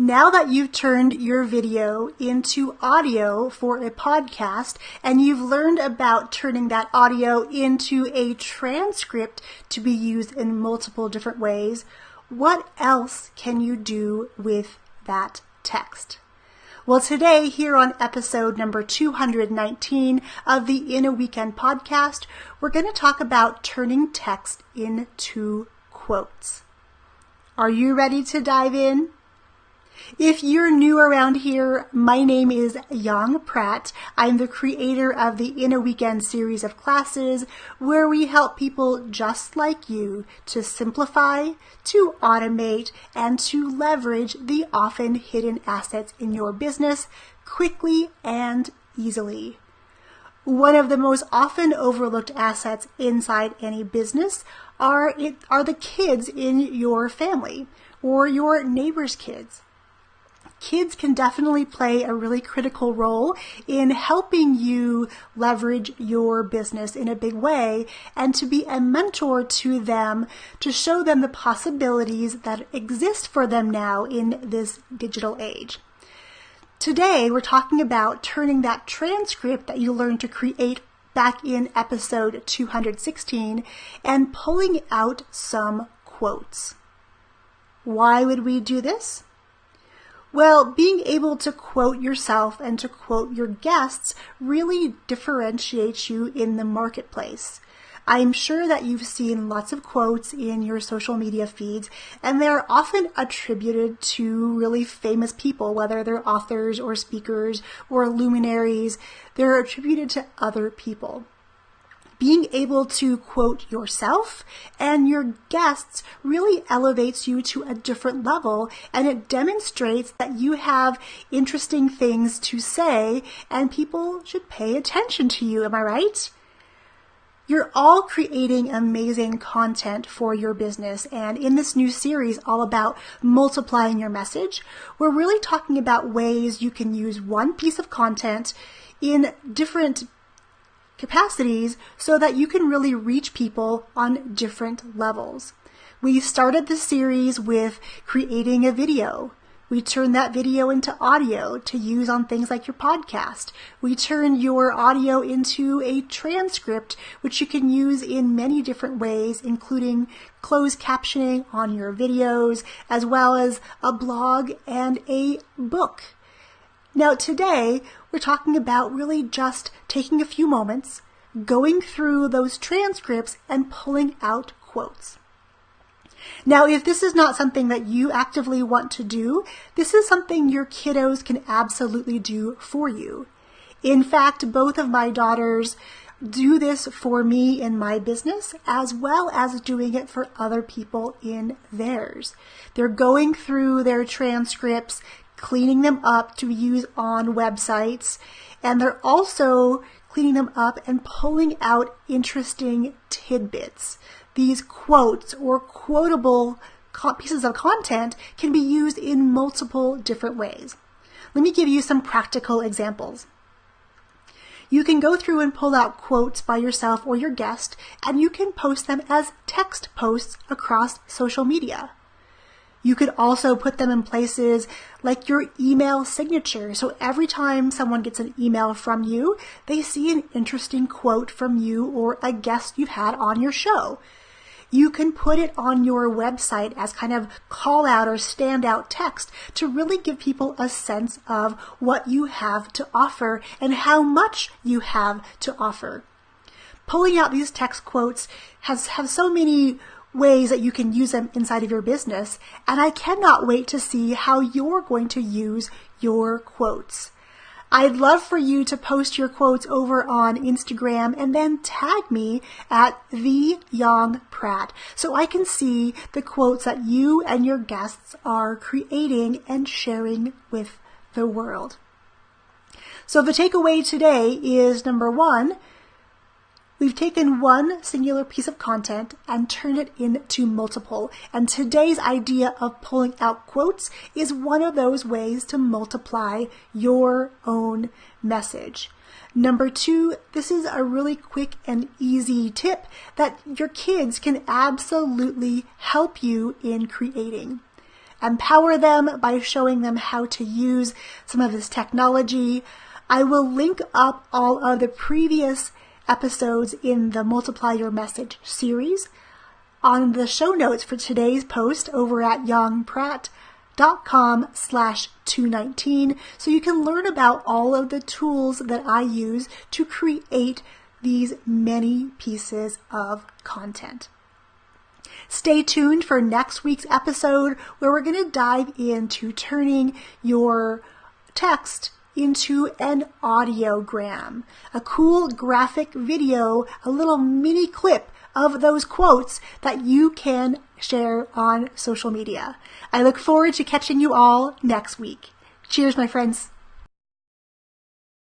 Now that you've turned your video into audio for a podcast and you've learned about turning that audio into a transcript to be used in multiple different ways, what else can you do with that text? Well, today here on episode number 219 of the In a Weekend podcast, we're going to talk about turning text into quotes. Are you ready to dive in? If you're new around here, my name is Yong Pratt. I'm the creator of the In a Weekend series of classes where we help people just like you to simplify, to automate, and to leverage the often hidden assets in your business quickly and easily. One of the most often overlooked assets inside any business are the kids in your family or your neighbor's kids. Kids can definitely play a really critical role in helping you leverage your business in a big way and to be a mentor to them, to show them the possibilities that exist for them now in this digital age. Today, we're talking about turning that transcript that you learned to create back in episode 216 and pulling out some quotes. Why would we do this? Well, being able to quote yourself and to quote your guests really differentiates you in the marketplace. I'm sure that you've seen lots of quotes in your social media feeds, and they're often attributed to really famous people, whether they're authors or speakers or luminaries. They're attributed to other people. Being able to quote yourself and your guests really elevates you to a different level, and it demonstrates that you have interesting things to say and people should pay attention to you. Am I right? You're all creating amazing content for your business, and in this new series all about multiplying your message, we're really talking about ways you can use one piece of content in different capacities so that you can really reach people on different levels. We started the series with creating a video. We turn that video into audio to use on things like your podcast. We turn your audio into a transcript, which you can use in many different ways, including closed captioning on your videos, as well as a blog and a book. Now today, we're talking about really just taking a few moments, going through those transcripts and pulling out quotes. Now, if this is not something that you actively want to do, this is something your kiddos can absolutely do for you. In fact, both of my daughters do this for me in my business, as well as doing it for other people in theirs. They're going through their transcripts, cleaning them up to use on websites, and they're also cleaning them up and pulling out interesting tidbits. These quotes or quotable pieces of content can be used in multiple different ways. Let me give you some practical examples. You can go through and pull out quotes by yourself or your guest, and you can post them as text posts across social media. You could also put them in places like your email signature. So every time someone gets an email from you, they see an interesting quote from you or a guest you've had on your show. You can put it on your website as kind of call out or standout text to really give people a sense of what you have to offer and how much you have to offer. Pulling out these text quotes have so many ways that you can use them inside of your business, and I cannot wait to see how you're going to use your quotes. I'd love for you to post your quotes over on Instagram and then tag me at the Yong Pratt so I can see the quotes that you and your guests are creating and sharing with the world. So the takeaway today is number one, we've taken one singular piece of content and turned it into multiple. And today's idea of pulling out quotes is one of those ways to multiply your own message. Number two, this is a really quick and easy tip that your kids can absolutely help you in creating. empower them by showing them how to use some of this technology. I will link up all of the previous episodes in the Multiply Your Message series on the show notes for today's post over at yongpratt.com/219, so you can learn about all of the tools that I use to create these many pieces of content. Stay tuned for next week's episode where we're going to dive into turning your text into an audiogram, a cool graphic video, a little mini clip of those quotes that you can share on social media. I look forward to catching you all next week. Cheers, my friends.